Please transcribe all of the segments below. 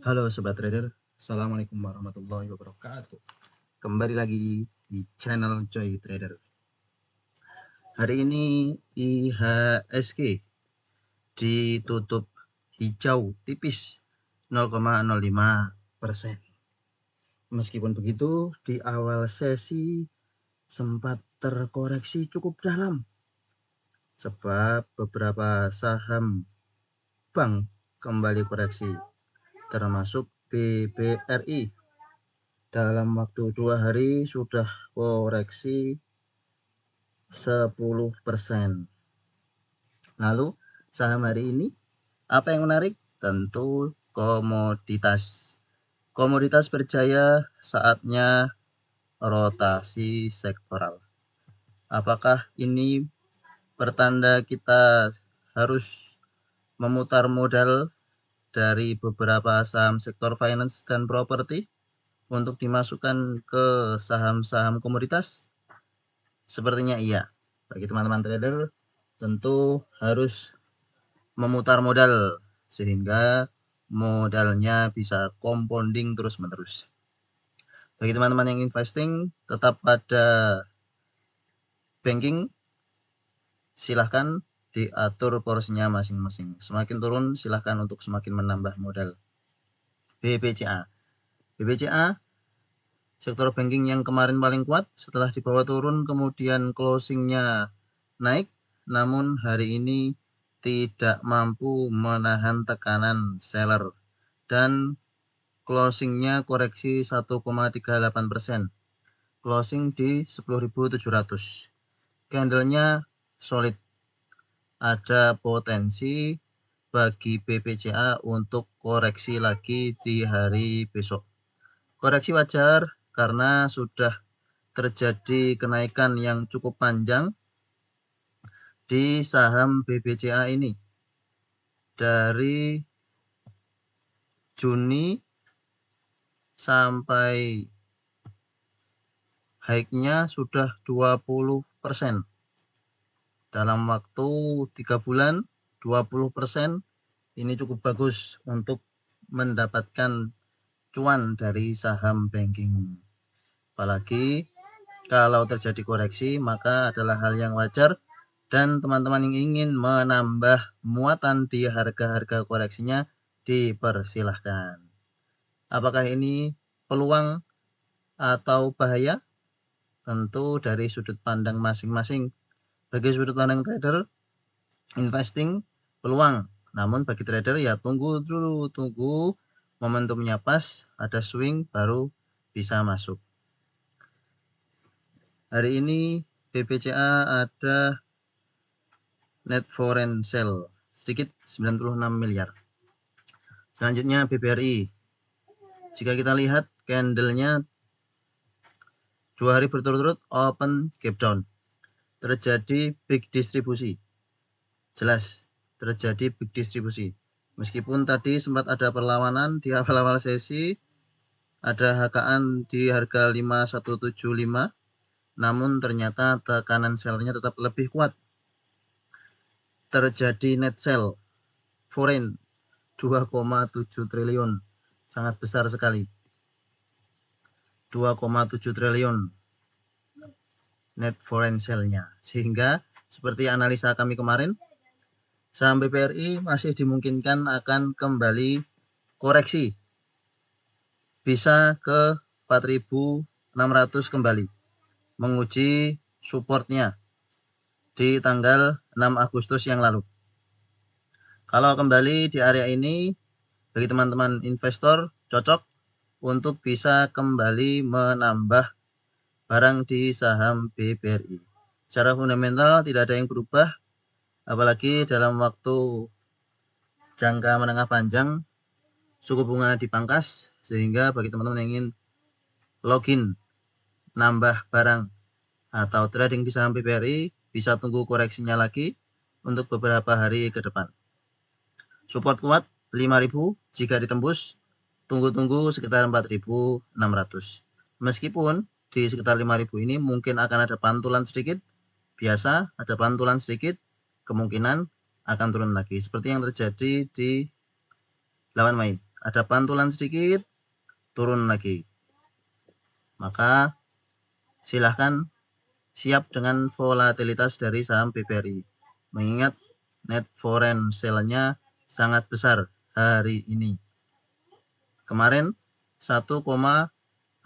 Halo Sobat Trader, Assalamualaikum warahmatullahi wabarakatuh. Kembali lagi di channel Joy Trader. Hari ini IHSG ditutup hijau tipis 0,05%. Meskipun begitu, di awal sesi sempat terkoreksi cukup dalam sebab beberapa saham bank kembali koreksi, termasuk BBRI. Dalam waktu 2 hari sudah koreksi 10%. Lalu saham hari ini apa yang menarik? Tentu komoditas. Komoditas berjaya, saatnya rotasi sektoral. Apakah ini pertanda kita harus memutar modal dari beberapa saham sektor finance dan properti untuk dimasukkan ke saham-saham komoditas? Sepertinya iya. Bagi teman-teman trader tentu harus memutar modal sehingga modalnya bisa compounding terus-menerus. Bagi teman-teman yang investing tetap pada banking, silahkan diatur porsinya masing-masing. Semakin turun silahkan untuk semakin menambah modal. BBCA. BBCA sektor banking yang kemarin paling kuat, setelah di bawah turun kemudian closingnya naik, namun hari ini tidak mampu menahan tekanan seller dan closingnya koreksi 1,38%, closing di 10.700. Candlenya solid, ada potensi bagi BBCA untuk koreksi lagi di hari besok. Koreksi wajar karena sudah terjadi kenaikan yang cukup panjang di saham BBCA ini. Dari Juni sampai high-nya sudah 20%. Dalam waktu 3 bulan 20%, ini cukup bagus untuk mendapatkan cuan dari saham banking. Apalagi kalau terjadi koreksi maka adalah hal yang wajar dan teman-teman yang ingin menambah muatan di harga-harga koreksinya dipersilahkan. Apakah ini peluang atau bahaya? Tentu dari sudut pandang masing-masing. Bagi sudut pandang trader, investing peluang. Namun bagi trader ya tunggu dulu, tunggu momentumnya pas, ada swing baru bisa masuk. Hari ini BBCA ada net foreign sale sedikit 96 miliar. Selanjutnya BBRI. Jika kita lihat candlenya 2 hari berturut-turut open gap down. Terjadi big distribusi. Jelas terjadi big distribusi. Meskipun tadi sempat ada perlawanan di awal-awal sesi, ada HKan di harga 5175, namun ternyata tekanan sellernya tetap lebih kuat. Terjadi net sell foreign 2,7 triliun, sangat besar sekali. 2,7 triliun net foreign sale-nya. Sehingga seperti analisa kami kemarin, saham BBRI masih dimungkinkan akan kembali koreksi. Bisa ke 4.600 kembali. Menguji supportnya di tanggal 6 Agustus yang lalu. Kalau kembali di area ini, bagi teman-teman investor cocok untuk bisa kembali menambah barang di saham BBRI. Secara fundamental tidak ada yang berubah, apalagi dalam waktu jangka menengah panjang suku bunga dipangkas, sehingga bagi teman-teman yang ingin login nambah barang atau trading di saham BBRI bisa tunggu koreksinya lagi untuk beberapa hari ke depan. Support kuat 5.000, jika ditembus tunggu-tunggu sekitar 4.600. Meskipun di sekitar 5.000 ini mungkin akan ada pantulan sedikit, biasa ada pantulan sedikit, kemungkinan akan turun lagi seperti yang terjadi di 8 Mei. ada pantulan sedikit, turun lagi. Maka silahkan siap dengan volatilitas dari saham BPRI. Mengingat net foreign sale-nya sangat besar hari ini. Kemarin 1,6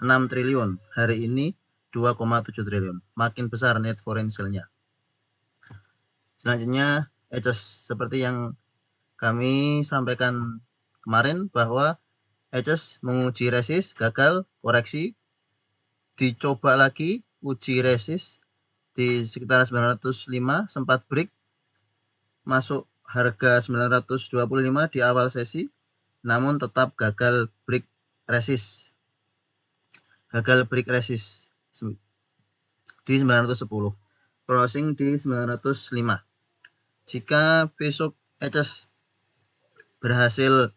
triliun, hari ini 2,7 triliun. Makin besar net foreign sale-nya. Selanjutnya, seperti yang kami sampaikan kemarin bahwa menguji resist, gagal, koreksi, dicoba lagi, uji resist di sekitar 905, sempat break, masuk harga 925 di awal sesi, namun tetap gagal break resist. Di 910, closing di 905. Jika besok berhasil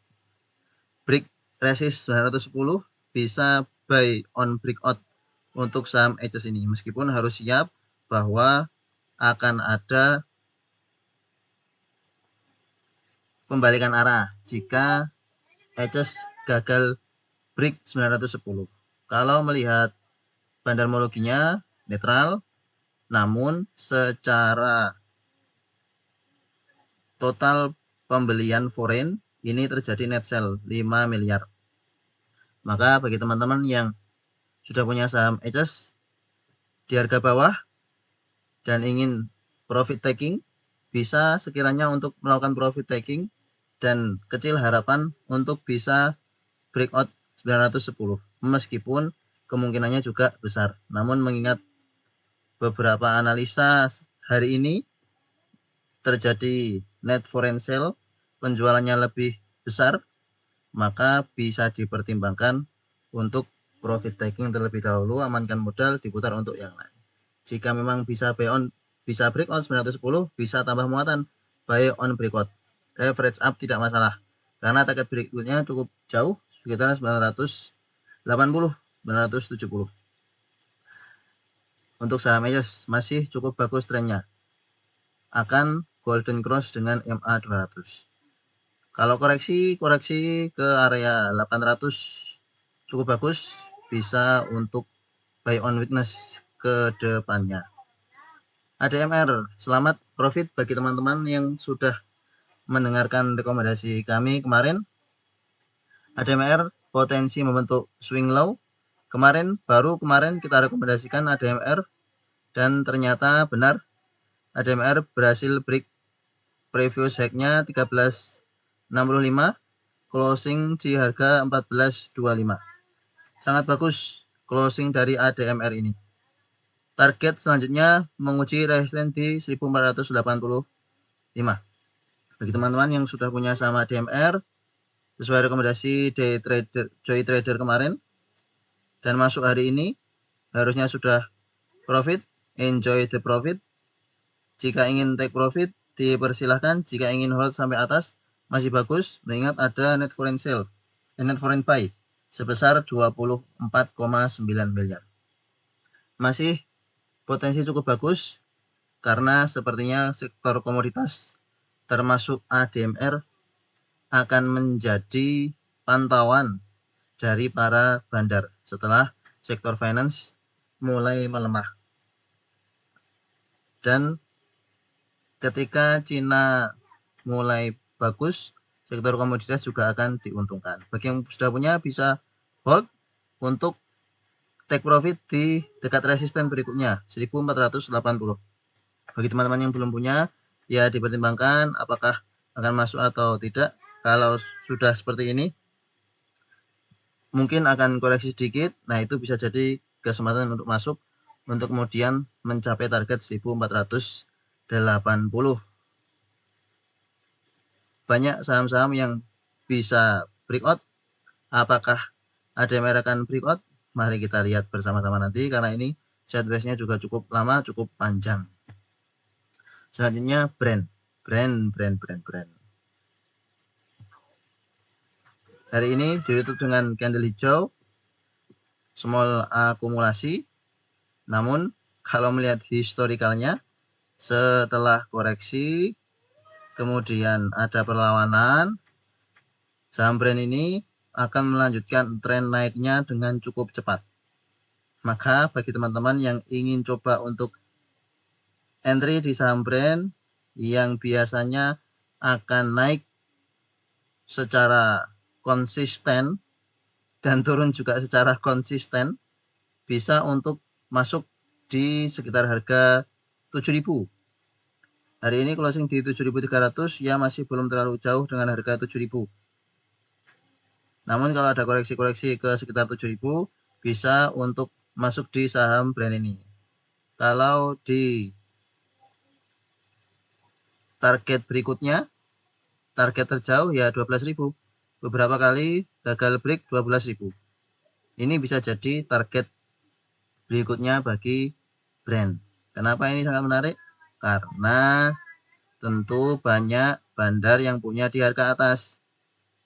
break resist 910, bisa buy on breakout untuk saham ini, meskipun harus siap bahwa akan ada pembalikan arah jika gagal break 910. Kalau melihat bandarmologinya netral, namun secara total pembelian foreign ini terjadi net sell 5 miliar. Maka bagi teman-teman yang sudah punya saham di harga bawah dan ingin profit taking, bisa sekiranya untuk melakukan profit taking dan kecil harapan untuk bisa breakout 910, meskipun kemungkinannya juga besar. Namun mengingat beberapa analisa hari ini terjadi net foreign sale, penjualannya lebih besar, maka bisa dipertimbangkan untuk profit taking terlebih dahulu, amankan modal, diputar untuk yang lain. Jika memang bisa breakout 910, bisa tambah muatan buy on breakout. Average up tidak masalah, karena target berikutnya cukup jauh, sekitar 980, 970. Untuk saham masih cukup bagus trennya, akan golden cross dengan MA 200. Kalau koreksi ke area 800 cukup bagus, bisa untuk buy on weakness ke depannya. ADMR, selamat profit bagi teman-teman yang sudah mendengarkan rekomendasi kami kemarin. ADMR potensi membentuk swing low. Baru kemarin kita rekomendasikan ADMR dan ternyata benar. ADMR berhasil break previous high-nya 1365, closing di harga 1425. Sangat bagus closing dari ADMR ini. Target selanjutnya menguji resisten di 1485. Bagi teman-teman yang sudah punya saham ADMR sesuai rekomendasi Joy Trader kemarin dan masuk hari ini, harusnya sudah profit. Enjoy the profit. Jika ingin take profit, dipersilahkan. Jika ingin hold sampai atas, masih bagus, mengingat ada net foreign buy sebesar 24,9 miliar. Masih potensi cukup bagus, karena sepertinya sektor komoditas termasuk ADMR akan menjadi pantauan dari para bandar setelah sektor finance mulai melemah. Dan ketika Cina mulai bagus, sektor komoditas juga akan diuntungkan. Bagi yang sudah punya, bisa hold untuk take profit di dekat resisten berikutnya 1480. Bagi teman-teman yang belum punya, ya dipertimbangkan apakah akan masuk atau tidak. Kalau sudah seperti ini, mungkin akan koreksi sedikit. Nah, itu bisa jadi kesempatan untuk masuk, untuk kemudian mencapai target 1480. Banyak saham-saham yang bisa breakout. Apakah ADMR akan breakout? Mari kita lihat bersama-sama nanti, karena ini sideways-nya juga cukup lama, cukup panjang. Selanjutnya brand. Hari ini ditutup dengan candle hijau, small akumulasi. Namun kalau melihat historikalnya, setelah koreksi, kemudian ada perlawanan, saham brand ini akan melanjutkan tren naiknya dengan cukup cepat. Maka bagi teman-teman yang ingin coba untuk entry di saham brand yang biasanya akan naik secara konsisten dan turun juga secara konsisten, bisa untuk masuk di sekitar harga 7.000. Hari ini closing di 7.300, ya masih belum terlalu jauh dengan harga 7.000. Namun kalau ada koreksi-koreksi ke sekitar 7.000, bisa untuk masuk di saham brand ini. Kalau di target berikutnya, target terjauh ya 12.000. Beberapa kali gagal break 12.000. Ini bisa jadi target berikutnya bagi brand. Kenapa ini sangat menarik? Karena tentu banyak bandar yang punya di harga atas.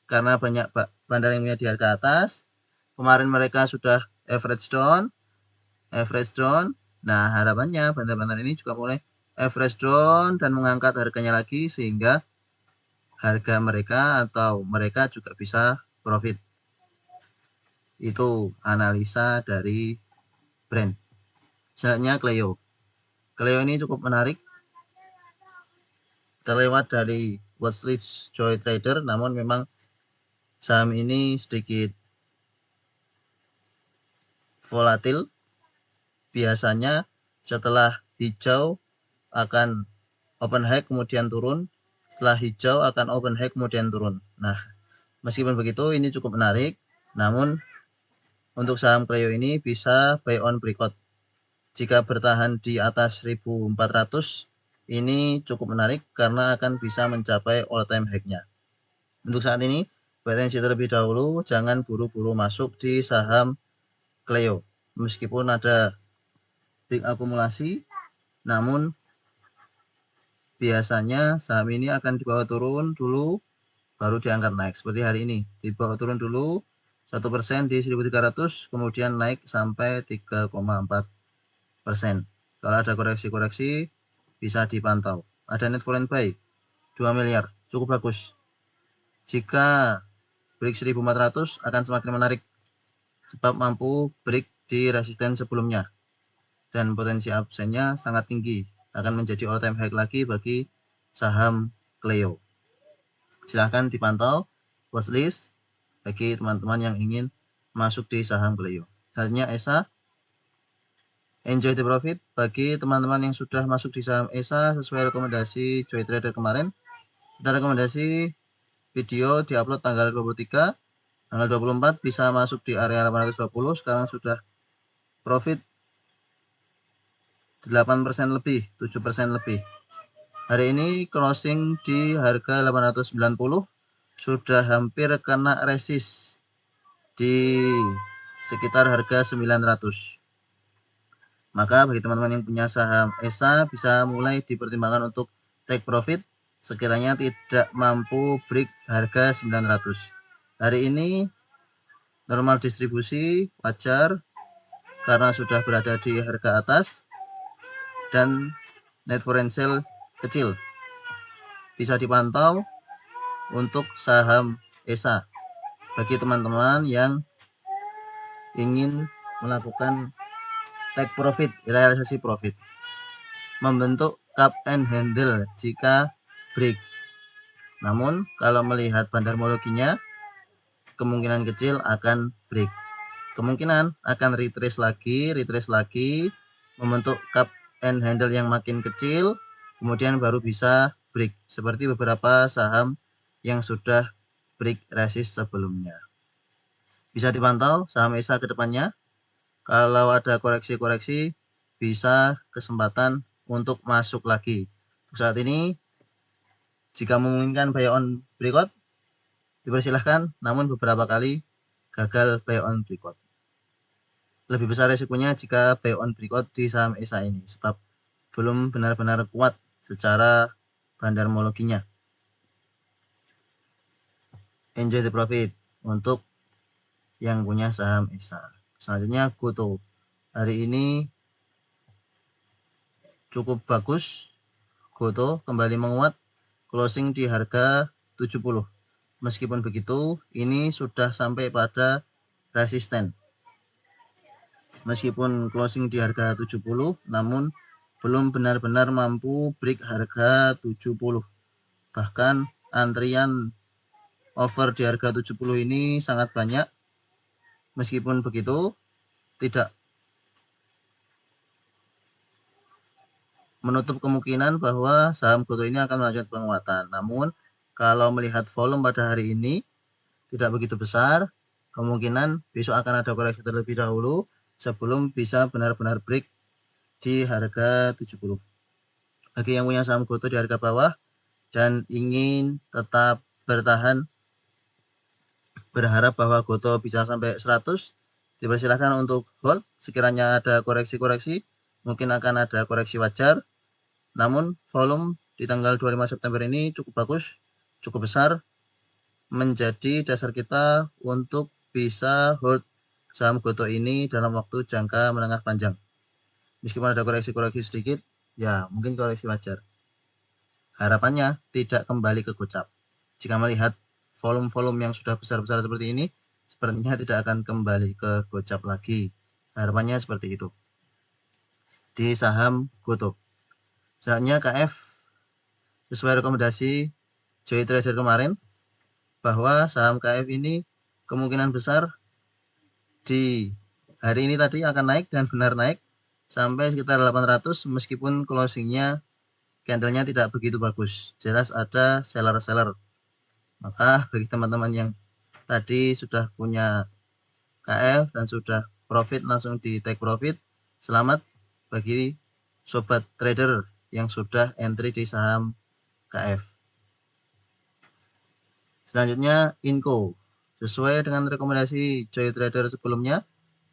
Karena banyak bandar yang punya di harga atas, kemarin mereka sudah average down. Nah, harapannya bandar-bandar ini juga mulai average down dan mengangkat harganya lagi sehingga harga mereka atau mereka juga bisa profit. Itu analisa dari brand. Selanjutnya Cleo. Cleo ini cukup menarik. Terlewat dari watchlist Joy Trader, namun memang saham ini sedikit volatil. Biasanya setelah hijau akan open high kemudian turun, setelah hijau akan open high kemudian turun. Nah, meskipun begitu ini cukup menarik, namun untuk saham Cleo ini bisa buy on breakout. Jika bertahan di atas 1400, ini cukup menarik karena akan bisa mencapai all time high-nya. Untuk saat ini, wait and see terlebih dahulu, jangan buru-buru masuk di saham Cleo. Meskipun ada big akumulasi, namun biasanya saham ini akan dibawa turun dulu, baru diangkat naik. Seperti hari ini, dibawa turun dulu 1% di 1300, kemudian naik sampai 3,4%. Kalau ada koreksi-koreksi, bisa dipantau. Ada net foreign buy 2 miliar, cukup bagus. Jika break 1400 akan semakin menarik sebab mampu break di resisten sebelumnya dan potensi upside-nya sangat tinggi, akan menjadi all time high lagi bagi saham Cleo. Silahkan dipantau watchlist bagi teman-teman yang ingin masuk di saham Cleo. Selanjutnya ESA, enjoy the profit. Bagi teman-teman yang sudah masuk di saham ESA sesuai rekomendasi Joy Trader kemarin, kita rekomendasi video diupload tanggal 23, tanggal 24 bisa masuk di area 820, sekarang sudah profit 8% lebih, 7% lebih. Hari ini closing di harga 890, sudah hampir kena resist di sekitar harga 900. Maka bagi teman-teman yang punya saham ESA bisa mulai dipertimbangkan untuk take profit sekiranya tidak mampu break harga 900. Hari ini normal distribusi wajar karena sudah berada di harga atas dan net foreign sale kecil. Bisa dipantau untuk saham ESA bagi teman-teman yang ingin melakukan take profit, realisasi profit, membentuk cup and handle jika break. Namun kalau melihat bandarmologinya, kemungkinan kecil akan break, kemungkinan akan retrace lagi, membentuk cup and handle yang makin kecil, kemudian baru bisa break, seperti beberapa saham yang sudah break resist sebelumnya. Bisa dipantau saham ESA ke depannya. Kalau ada koreksi-koreksi, bisa kesempatan untuk masuk lagi. Saat ini, jika memungkinkan buy on breakout, dipersilahkan, namun beberapa kali gagal buy on breakout. Lebih besar resikonya jika buy on breakout di saham ESA ini, sebab belum benar-benar kuat secara bandarmologinya. Enjoy the profit untuk yang punya saham ESA. Selanjutnya Goto. Hari ini cukup bagus. Goto kembali menguat, closing di harga 70. Meskipun begitu, ini sudah sampai pada resisten. Meskipun closing di harga 70, namun belum benar-benar mampu break harga 70. Bahkan antrian over di harga 70 ini sangat banyak. Meskipun begitu, tidak menutup kemungkinan bahwa saham GoTo ini akan melanjutkan penguatan. Namun, kalau melihat volume pada hari ini tidak begitu besar, kemungkinan besok akan ada koreksi terlebih dahulu sebelum bisa benar-benar break di harga 70. Bagi yang punya saham GoTo di harga bawah dan ingin tetap bertahan, berharap bahwa GoTo bisa sampai 100, dipersilahkan untuk hold. Sekiranya ada koreksi-koreksi, mungkin akan ada koreksi wajar. Namun volume di tanggal 25 September ini cukup bagus, cukup besar, menjadi dasar kita untuk bisa hold saham GoTo ini dalam waktu jangka menengah panjang. Meskipun ada koreksi-koreksi sedikit, ya mungkin koreksi wajar. Harapannya tidak kembali ke gocap. Jika melihat volume-volume yang sudah besar-besar seperti ini, sepertinya tidak akan kembali ke gocap lagi. Harapannya seperti itu di saham GoTo. Selanjutnya KF, sesuai rekomendasi Joy Trader kemarin, bahwa saham KF ini kemungkinan besar di hari ini tadi akan naik dan benar naik sampai sekitar 800, meskipun closingnya candlenya tidak begitu bagus. Jelas ada seller-seller. Maka bagi teman-teman yang tadi sudah punya KF dan sudah profit, langsung di take profit. Selamat bagi sobat trader yang sudah entry di saham KF. Selanjutnya Inco. Sesuai dengan rekomendasi Joy Trader sebelumnya,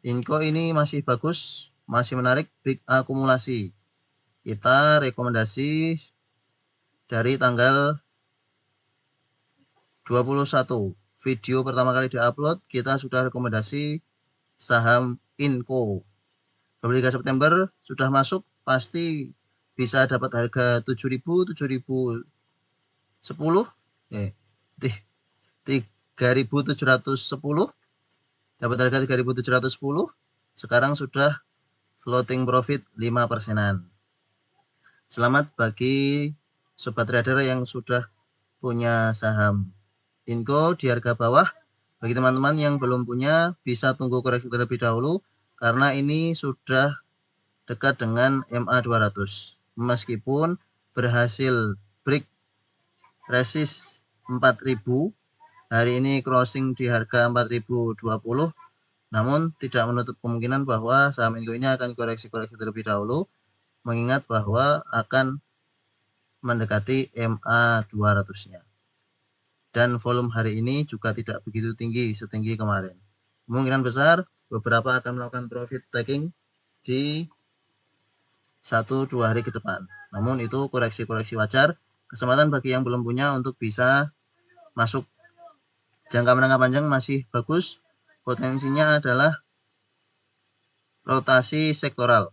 Inco ini masih bagus, masih menarik, big akumulasi. Kita rekomendasi dari tanggal 21. Video pertama kali diupload, kita sudah rekomendasi saham Inco. 23 September sudah masuk, pasti bisa dapat harga 7.000, 7.010, 3.710, dapat harga 3.710. Sekarang sudah floating profit 5%. Selamat bagi sobat trader yang sudah punya saham Inco di harga bawah. Bagi teman-teman yang belum punya, bisa tunggu koreksi terlebih dahulu karena ini sudah dekat dengan MA 200. Meskipun berhasil break resist 4000, hari ini crossing di harga 4020, namun tidak menutup kemungkinan bahwa saham Inco ini akan koreksi-koreksi terlebih dahulu, mengingat bahwa akan mendekati MA 200-nya. Dan volume hari ini juga tidak begitu tinggi setinggi kemarin. Kemungkinan besar beberapa akan melakukan profit taking di 1-2 hari ke depan. Namun itu koreksi-koreksi wajar. Kesempatan bagi yang belum punya untuk bisa masuk. Jangka menengah panjang masih bagus. Potensinya adalah rotasi sektoral.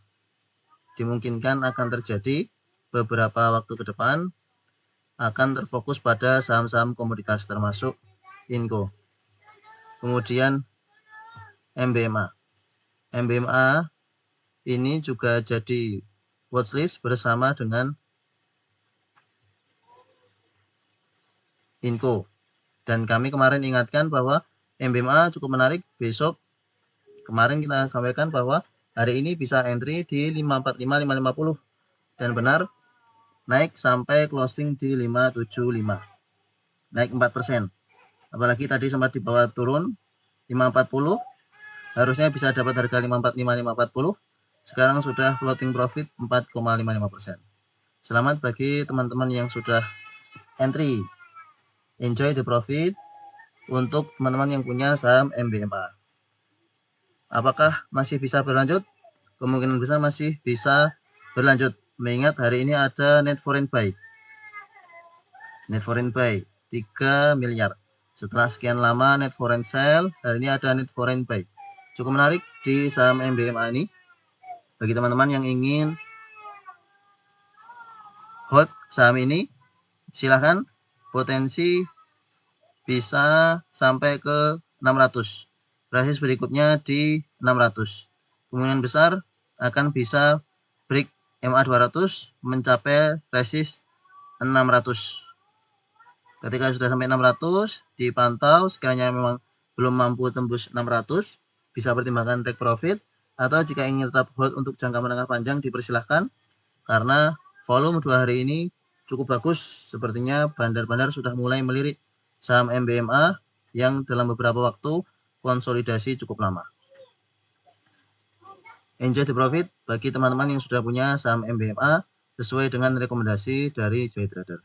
Dimungkinkan akan terjadi beberapa waktu ke depan, akan terfokus pada saham-saham komoditas termasuk Inco. Kemudian MBMA. MBMA ini juga jadi watchlist bersama dengan Inco. Dan kami kemarin ingatkan bahwa MBMA cukup menarik. Besok kemarin kita sampaikan bahwa hari ini bisa entry di 545, 550. Dan benar, naik sampai closing di 575. Naik 4%. Apalagi tadi sempat dibawa turun 540. Harusnya bisa dapat harga 545, 540. Sekarang sudah floating profit 4,55%. Selamat bagi teman-teman yang sudah entry. Enjoy the profit untuk teman-teman yang punya saham MBMA. Apakah masih bisa berlanjut? Kemungkinan besar masih bisa berlanjut. Mengingat hari ini ada net foreign buy. Net foreign buy 3 miliar. Setelah sekian lama net foreign sell, hari ini ada net foreign buy. Cukup menarik di saham MBMA ini. Bagi teman-teman yang ingin hold saham ini, silahkan. Potensi bisa sampai ke 600. Resist berikutnya di 600. Kemungkinan besar akan bisa break MA 200 mencapai resist 600. Ketika sudah sampai 600, dipantau sekiranya memang belum mampu tembus 600, bisa pertimbangkan take profit, atau jika ingin tetap hold untuk jangka menengah panjang dipersilahkan, karena volume 2 hari ini cukup bagus. Sepertinya bandar-bandar sudah mulai melirik saham MBMA yang dalam beberapa waktu konsolidasi cukup lama. Enjoy the profit bagi teman-teman yang sudah punya saham MBMA sesuai dengan rekomendasi dari Joy Trader.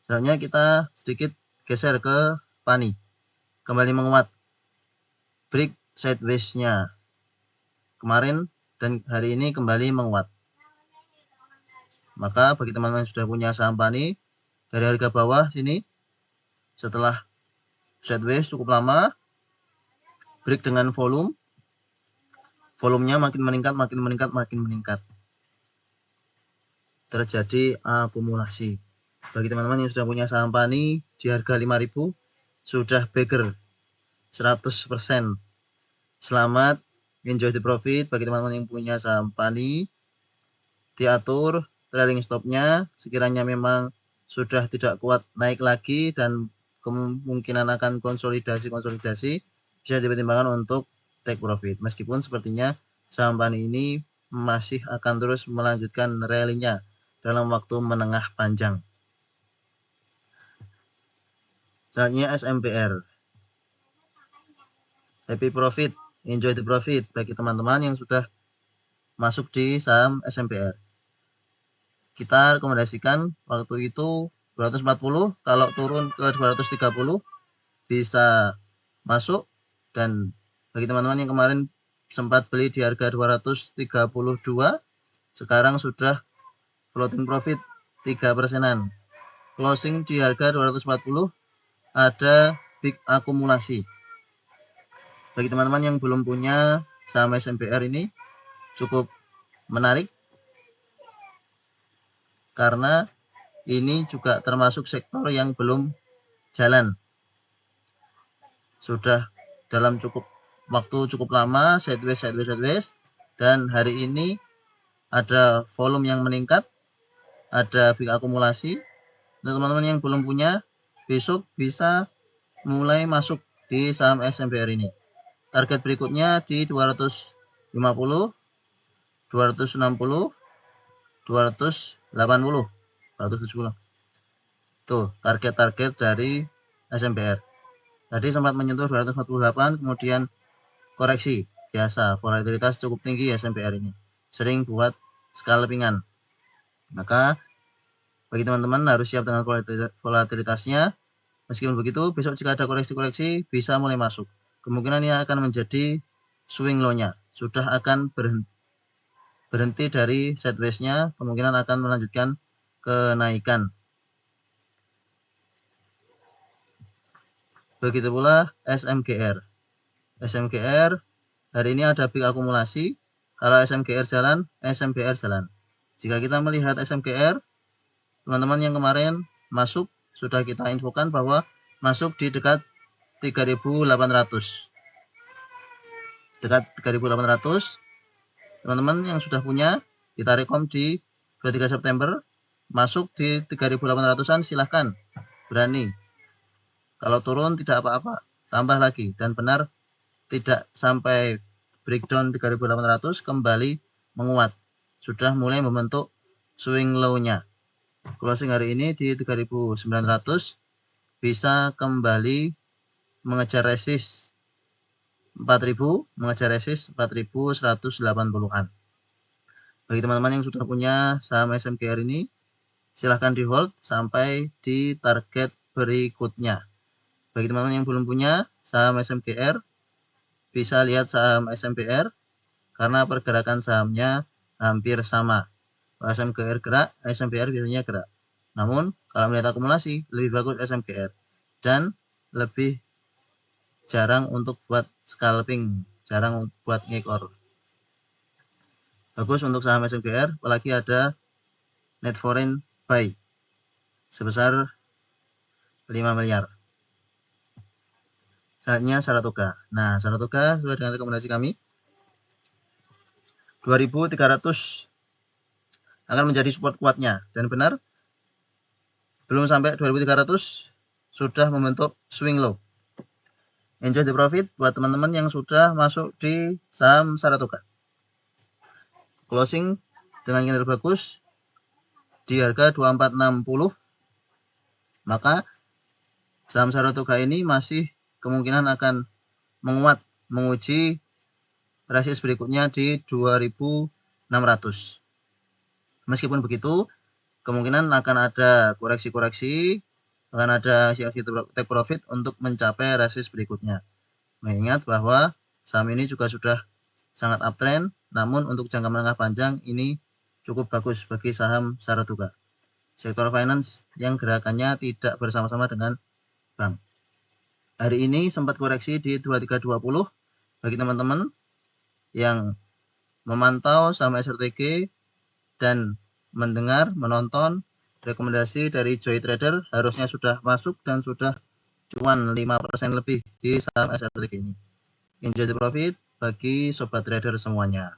Selanjutnya kita sedikit geser ke PANI. Kembali menguat. Break sideways-nya kemarin dan hari ini kembali menguat. Maka bagi teman-teman yang sudah punya saham PANI dari harga bawah sini, setelah sideways cukup lama, break dengan volumenya makin meningkat. Terjadi akumulasi. Bagi teman-teman yang sudah punya saham PANI di harga 5.000, sudah bagger 100%. Selamat, enjoy the profit. Bagi teman-teman yang punya saham PANI, diatur trailing stopnya. Sekiranya memang sudah tidak kuat naik lagi dan kemungkinan akan konsolidasi, bisa dipertimbangkan untuk take profit. Meskipun sepertinya saham PANI ini masih akan terus melanjutkan rally-nya dalam waktu menengah panjang. Selanjutnya SMPR. Happy profit, enjoy the profit bagi teman-teman yang sudah masuk di saham SMPR. Kita rekomendasikan waktu itu 240, kalau turun ke 230 bisa masuk. Dan bagi teman-teman yang kemarin sempat beli di harga 232, sekarang sudah floating profit 3%. Closing di harga 240, ada big akumulasi. Bagi teman-teman yang belum punya saham SMPR ini cukup menarik, karena ini juga termasuk sektor yang belum jalan. Sudah dalam waktu cukup lama sideways, dan hari ini ada volume yang meningkat, ada big akumulasi. Untuk teman-teman yang belum punya, besok bisa mulai masuk di saham SMPR ini. Target berikutnya di 250, 260, 280, 270. Tuh target-target dari SMPR. Tadi sempat menyentuh 248, kemudian koreksi. Biasa, volatilitas cukup tinggi SMPR ini. Sering buat scalpingan. Maka bagi teman-teman harus siap dengan volatilitasnya. Meskipun begitu, besok jika ada koreksi-koreksi bisa mulai masuk. Kemungkinan ini akan menjadi swing low-nya. Sudah akan berhenti dari sideways-nya, kemungkinan akan melanjutkan kenaikan. Begitu pula SMGR. SMGR hari ini ada big akumulasi. Kalau SMGR jalan, SMBR jalan. Jika kita melihat SMGR, teman-teman yang kemarin masuk, sudah kita infokan bahwa masuk di dekat 3.800. Dekat 3.800, teman-teman yang sudah punya, kita rekom di 23 September, masuk di 3.800-an, silahkan, berani. Kalau turun tidak apa-apa, tambah lagi, dan benar tidak sampai breakdown 3.800, kembali menguat. Sudah mulai membentuk swing low-nya. Closing hari ini di 3.900, bisa kembali mengejar resist 4.000, mengejar resist 4.180-an. Bagi teman-teman yang sudah punya saham SMGR ini, silahkan di hold sampai di target berikutnya. Bagi teman-teman yang belum punya saham SMGR, bisa lihat saham SMPR, karena pergerakan sahamnya hampir sama. Kalau SMGR gerak, SMPR biasanya gerak. Namun kalau melihat akumulasi, lebih bagus SMGR dan lebih jarang untuk buat scalping, jarang buat ngekor. Bagus untuk saham SMGR, apalagi ada net foreign buy sebesar 5 miliar. Selanjutnya Saratoga. Nah, Saratoga sesuai dengan rekomendasi kami 2300 akan menjadi support kuatnya, dan benar belum sampai 2300 sudah membentuk swing low. Enjoy the profit buat teman-teman yang sudah masuk di saham Saratoga. Closing dengan candle bagus di harga 2460, maka saham Saratoga ini masih kemungkinan akan menguat menguji resist berikutnya di 2600. Meskipun begitu, kemungkinan akan ada koreksi-koreksi, akan ada aksi-aksi take profit untuk mencapai resist berikutnya. Mengingat bahwa saham ini juga sudah sangat uptrend, namun untuk jangka menengah panjang ini cukup bagus bagi saham Saratoga, sektor finance yang gerakannya tidak bersama-sama dengan bank. Hari ini sempat koreksi di 2320. Bagi teman-teman yang memantau saham SRTG dan menonton rekomendasi dari Joy Trader, harusnya sudah masuk dan sudah cuan 5% lebih di saham SRTG ini. Enjoy the profit bagi sobat trader semuanya.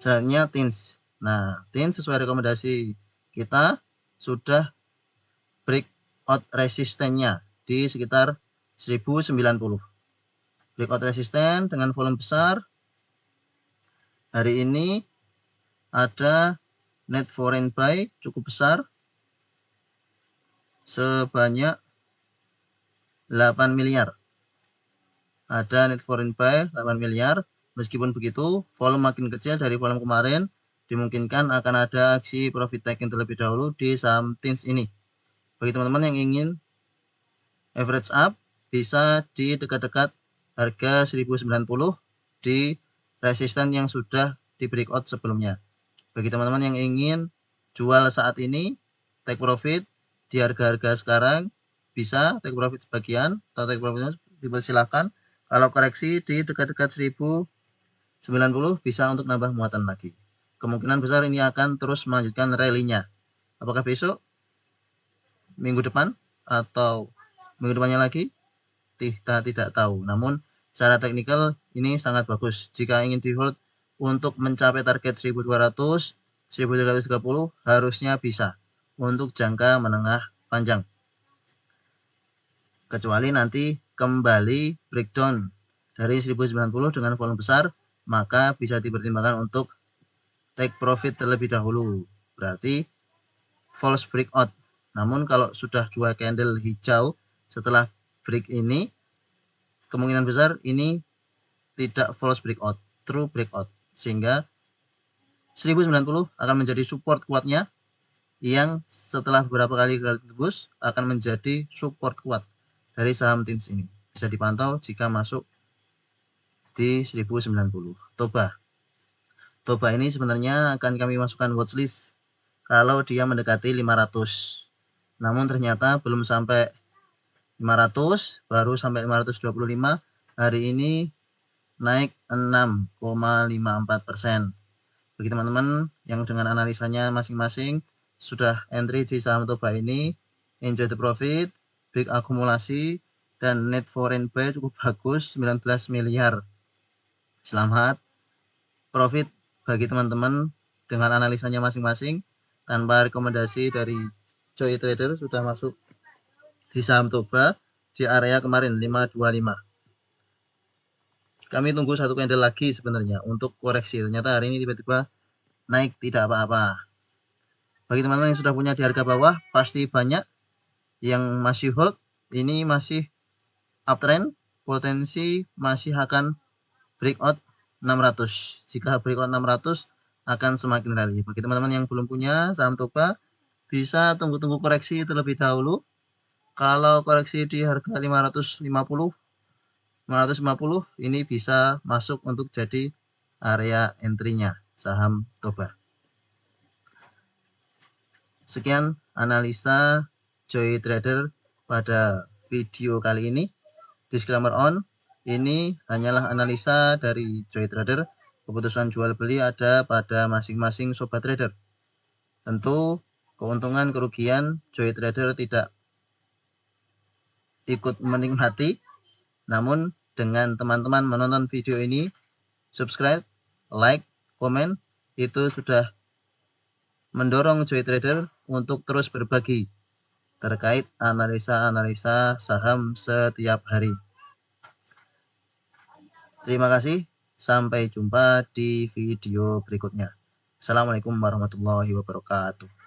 Selanjutnya TINS. Nah, TINS sesuai rekomendasi kita sudah breakout resistennya di sekitar 1090. Breakout resisten dengan volume besar. Hari ini ada net foreign buy cukup besar sebanyak 8 miliar. Ada net foreign buy 8 miliar. Meskipun begitu, volume makin kecil dari volume kemarin, dimungkinkan akan ada aksi profit taking terlebih dahulu di saham TINS ini. Bagi teman-teman yang ingin average up, bisa di dekat-dekat harga 1090 di resisten yang sudah di breakout sebelumnya. Bagi teman-teman yang ingin jual saat ini, take profit di harga-harga sekarang, bisa take profit sebagian atau take profitnya dipersilahkan. Kalau koreksi di dekat-dekat 1090 bisa untuk nambah muatan lagi. Kemungkinan besar ini akan terus melanjutkan rally-nya. Apakah besok, minggu depan, atau minggu depannya lagi? Kita tidak tahu. Namun secara teknikal ini sangat bagus. Jika ingin di hold untuk mencapai target 1200, 1330 harusnya bisa untuk jangka menengah panjang. Kecuali nanti kembali breakdown dari 1090 dengan volume besar, maka bisa dipertimbangkan untuk take profit terlebih dahulu. Berarti false breakout. Namun kalau sudah 2 candle hijau setelah break ini, kemungkinan besar ini tidak false breakout, true breakout. Sehingga 1090 akan menjadi support kuatnya, yang setelah beberapa kali tembus akan menjadi support kuat dari saham TINS ini. Bisa dipantau jika masuk di 1090. Toba ini sebenarnya akan kami masukkan watchlist kalau dia mendekati 500. Namun ternyata belum sampai 500, baru sampai 525. Hari ini naik 6,54%. Bagi teman-teman yang dengan analisanya masing-masing sudah entry di saham Toba ini, enjoy the profit, big akumulasi, dan net foreign buy cukup bagus 19 miliar. Selamat profit bagi teman-teman dengan analisanya masing-masing. Tanpa rekomendasi dari Joy Trader sudah masuk di saham Toba di area kemarin 525. Kami tunggu satu candle lagi sebenarnya untuk koreksi. Ternyata hari ini tiba-tiba naik tidak apa-apa. Bagi teman-teman yang sudah punya di harga bawah, pasti banyak yang masih hold. Ini masih uptrend, potensi masih akan breakout 600. Jika breakout 600 akan semakin rally. Bagi teman-teman yang belum punya saham Toba, bisa tunggu-tunggu koreksi terlebih dahulu. Kalau koreksi di harga 550 ini bisa masuk untuk jadi area entry-nya saham Toba. Sekian analisa Joy Trader pada video kali ini. Disclaimer on, ini hanyalah analisa dari Joy Trader. Keputusan jual beli ada pada masing-masing sobat trader. Tentu keuntungan kerugian Joy Trader tidak ikut menikmati, Namun dengan teman-teman menonton video ini, subscribe, like, komen, itu sudah mendorong Joy Trader untuk terus berbagi terkait analisa-analisa saham setiap hari. Terima kasih, sampai jumpa di video berikutnya. Assalamualaikum warahmatullahi wabarakatuh.